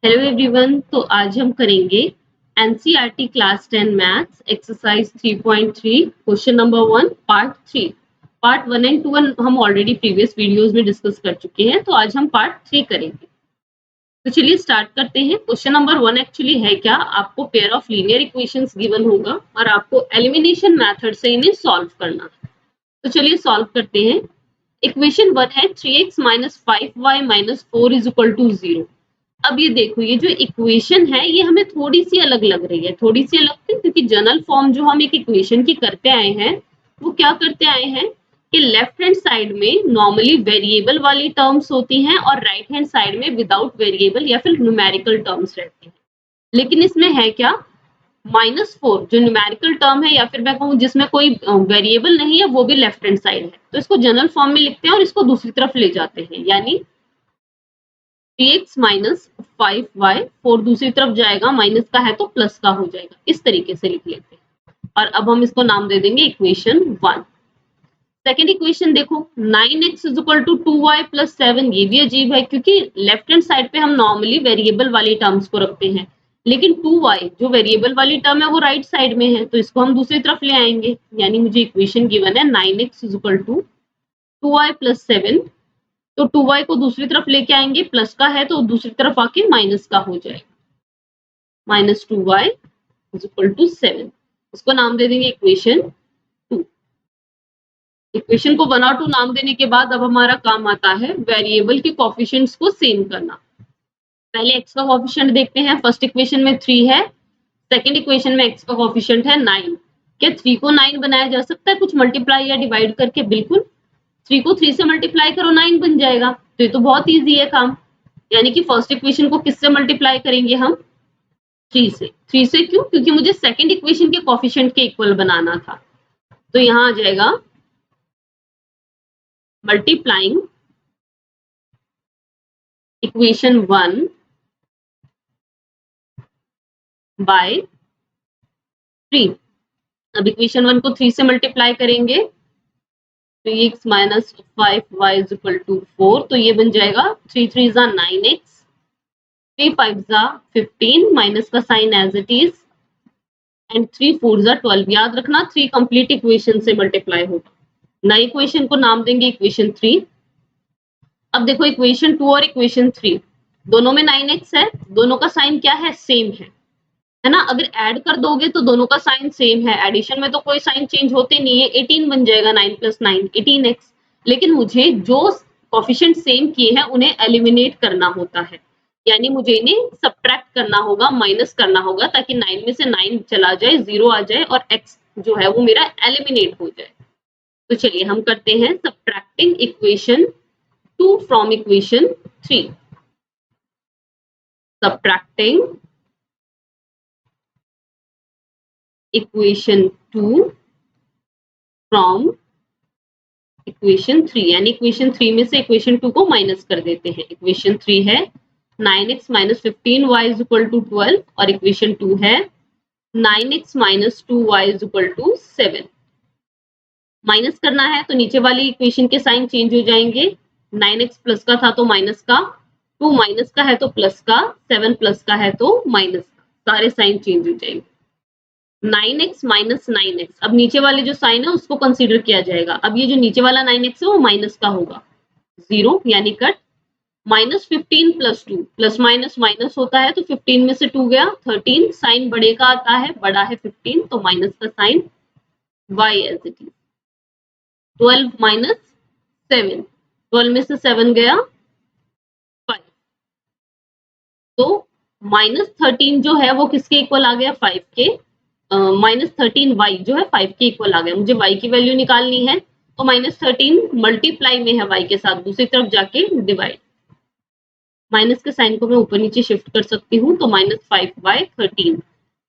Hello everyone. तो आज हम करेंगे NCERT class 10 maths exercise 3.3 question number 1 part 3। Part 1 and 2 हम ऑलरेडी प्रीवियस वीडियोस में डिस्कस कर चुके हैं, तो आज हम पार्ट 3 करेंगे। तो चलिए स्टार्ट करते हैं। क्वेश्चन नंबर 1 एक्चुअली है क्या, आपको pair of linear equations given होगा और आपको एलिमिनेशन मेथड से इन्हें सॉल्व करना है। तो चलिए सॉल्व करते हैं। इक्वेशन 1 है 3x - 5y - 4 = 0। अब ये देखो, ये जो इक्वेशन है ये हमें थोड़ी सी अलग लग रही है। थोड़ी सी अलग थी क्योंकि जनरल फॉर्म जो हम एक इक्वेशन की करते आए हैं वो क्या करते आए हैं कि लेफ्ट हैंड साइड में नॉर्मली वेरिएबल वाली टर्म्स होती हैं और राइट हैंड साइड में विदाउट वेरिएबल या फिर न्यूमेरिकल टर्म्स रहती हैं। लेकिन इसमें है क्या, -4 जो न्यूमेरिकल टर्म है या फिर मैं कहूँ जिसमें कोई वेरिएबल नहीं है वो भी लेफ्ट हैंड साइड है, तो इसको जनरल फॉर्म में लिखते हैं और इसको दूसरी तरफ ले जाते हैं। यानी 3x - 5y 4 दूसरी तरफ जाएगा, माइनस का है तो प्लस का हो जाएगा। इस तरीके से लिख लेते हैं और अब हम इसको नाम दे देंगे इक्वेशन 1। सेकेंड इक्वेशन देखो 9x = 2y + 7। ये भी अजीब है क्योंकि लेफ्ट हैंड साइड पे हम नॉर्मली वेरिएबल वाली टर्म्स को रखते हैं, लेकिन 2y जो वेरिएबल वाली टर्म है वो राइट साइड में है, तो इसको हम दूसरी तरफ ले आएंगे। यानी मुझे इक्वेशन गिवन है 9x = 2y + 7। तो 2y को दूसरी तरफ लेके आएंगे, प्लस का है तो दूसरी तरफ आके माइनस का हो जाएगा। -2y = 7। इसको नाम दे देंगे इक्वेशन 2। इक्वेशन को 1 और 2 नाम देने के बाद अब हमारा काम आता है वेरिएबल के कोएफिशिएंट्स को सेम करना। पहले x का कोएफिशिएंट देखते हैं। फर्स्ट इक्वेशन में 3 है, सेकंड इक्वेशन में x का कोएफिशिएंट है 9। क्या 3 को 9 बनाया जा सकता है कुछ मल्टीप्लाई या डिवाइड करके? बिल्कुल। 3 को 3 से मल्टीप्लाई करो 9 बन जाएगा। तो ये तो बहुत ईजी है काम। यानी कि फर्स्ट इक्वेशन को किससे मल्टीप्लाई करेंगे हम? 3 से। 3 से क्यों? क्योंकि मुझे सेकंड इक्वेशन के कोएफिशिएंट के इक्वल बनाना था। तो यहाँ आ जाएगा मल्टीप्लाइंग इक्वेशन 1 बाय 3। अब इक्वेशन 1 को 3 से मल्टीप्लाई करेंगे, 3x - 5y = 4। तो ये बन जाएगा 3 3 9x, 3 5 15, माइनस का sign as it is, and 3 4 12। याद रखना 3 कंप्लीट इक्वेशन से मल्टीप्लाई होगा। नई इक्वेशन को नाम देंगे इक्वेशन 3। अब देखो इक्वेशन 2 और इक्वेशन 3 दोनों में 9x है, दोनों का साइन क्या है? सेम है ना। अगर ऐड कर दोगे तो दोनों का साइन सेम है, एडिशन में तो कोई साइन चेंज होते नहीं है। 18 बन जाएगा, 9 + 9 18x। लेकिन मुझे जो कोएफिशिएंट सेम किए हैं उन्हें एलिमिनेट करना होता है, यानी मुझे इन्हें सब्ट्रैक्ट करना होगा, माइनस करना होगा, ताकि 9 में से 9 चला जाए, 0 आ जाए और x जो है वो मेरा एलिमिनेट हो जाए। तो चलिए हम करते हैं subtracting equation 2 from equation 3। Subtracting equation 2 from equation 3, यानी इक्वेशन 3 में से इक्वेशन 2 को माइनस कर देते हैं। इक्वेशन 3 है 9x - 15y = 12 और इक्वेशन 2 है 9x - 2y = 7। माइनस करना है तो नीचे वाली इक्वेशन के साइन चेंज हो जाएंगे। 9x प्लस का था तो माइनस का, 2 माइनस का है तो प्लस का, 7 प्लस का है तो माइनस का, सारे साइन चेंज हो जाएंगे। 9x - 9x, अब नीचे वाले जो साइन है उसको कंसीडर किया जाएगा। अब ये जो नीचे वाला 9x है वो माइनस का होगा, 0 यानी कट। -15 + 2, प्लस माइनस माइनस होता है तो 15 में से 2 गया 13, साइन बड़े का आता है, बड़ा है 15 तो माइनस का sign, y as it is. 12 - 7, 12 में से 7 गया 5, तो -13 जो है वो किसके इक्वल आ गया? 5 के। -13y जो है 5 के इक्वल आ गया। मुझे y की वैल्यू निकालनी है तो -13 मल्टीप्लाई में है y के साथ, दूसरी तरफ जाके डिवाइड। माइनस के साइन को मैं ऊपर नीचे शिफ्ट कर सकती हूँ, तो -5/13।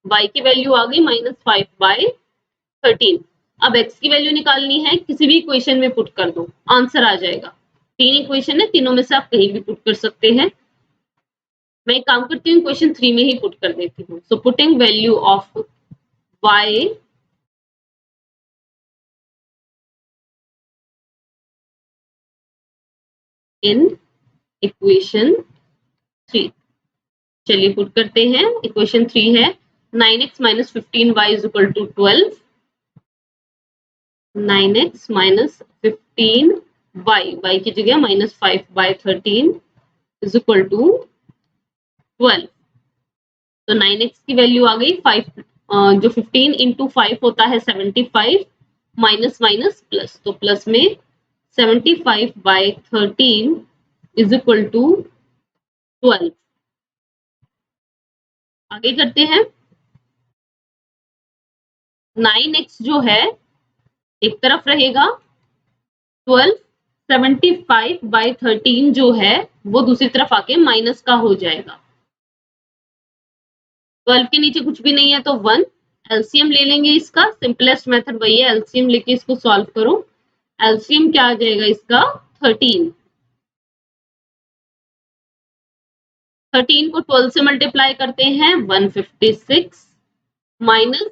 y की वैल्यू आ गई -5/13। अब x की वैल्यू निकालनी है, किसी भी इक्वेशन में पुट कर दो, आंसर आ जाएगा। 3 इक्वेशन है, तीनों में से आप कहीं भी पुट कर सकते हैं। मैं एक काम करती हूँ, इक्वेशन 3 में ही पुट कर देती हूँ। So putting value of y in equation 3। चलिए पुट करते हैं। इक्वेशन 3 है 9x minus 15y is equal to 12। 9x minus 15y की जगह माइनस 5/13 इज इक्वल टू 12। तो 9x की वैल्यू आ गई 5, जो 15 इंटू 5 होता है 75, माइनस माइनस प्लस, तो प्लस में 75/13 इज इक्वल टू 12। आगे करते हैं। 9x जो है एक तरफ रहेगा, 12 75/13 जो है वो दूसरी तरफ आके माइनस का हो जाएगा। 12 के नीचे कुछ भी नहीं है तो 1। एलसीएम ले लेंगे इसका, सिंपलेस्ट मेथड वही है, एलसीएम लेके इसको सॉल्व करो। एलसीएम क्या आ जाएगा इसका 13। 13 को 12 से मल्टीप्लाई करते हैं 156 माइनस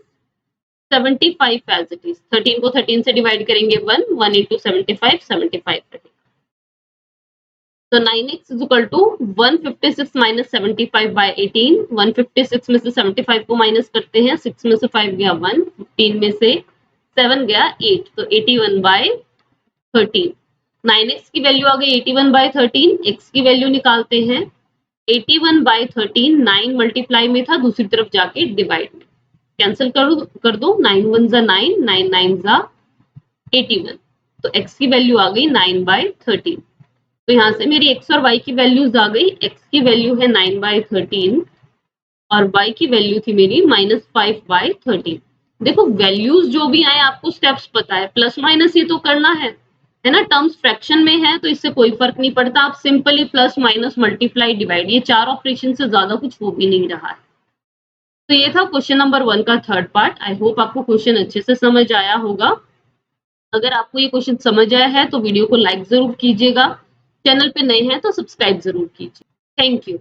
75 एज इट इज। 13 को 13 से डिवाइड करेंगे 1 इंटू 75 रहेगा। तो 9x is equal to 156 minus 75/18। 156 में से 75 को माइनस करते हैं, 6 में से 5 गया 1, 15 में से 7 गया 8, तो 81/13। 9x की वैल्यू आ गई 81/13। x की वैल्यू निकालते हैं। 81/13 9 मल्टीप्लाई में था, दूसरी तरफ जाके डिवाइड में कैंसिल कर दो। 9 1 जा 9, 9 9 जा 81, तो x की वैल्यू आ गई 9/13। तो यहाँ से मेरी x और y की वैल्यूज आ गई। x की वैल्यू है 9/13 और y की वैल्यू थी मेरी माइनस 5/13। देखो वैल्यूज जो भी आए आपको स्टेप्स पता है, प्लस माइनस ये तो करना है ना। टर्म्स फ्रैक्शन में है तो इससे कोई फर्क नहीं पड़ता, आप simply plus minus multiply divide, ये 4 ऑपरेशन से ज्यादा कुछ हो भी नहीं रहा है। तो ये था क्वेश्चन नंबर 1 का थर्ड पार्ट। आई होप आपको क्वेश्चन अच्छे से समझ आया होगा। अगर आपको ये क्वेश्चन समझ आया है तो वीडियो को लाइक जरूर कीजिएगा, चैनल पे नए हैं तो सब्सक्राइब जरूर कीजिए। Thank you.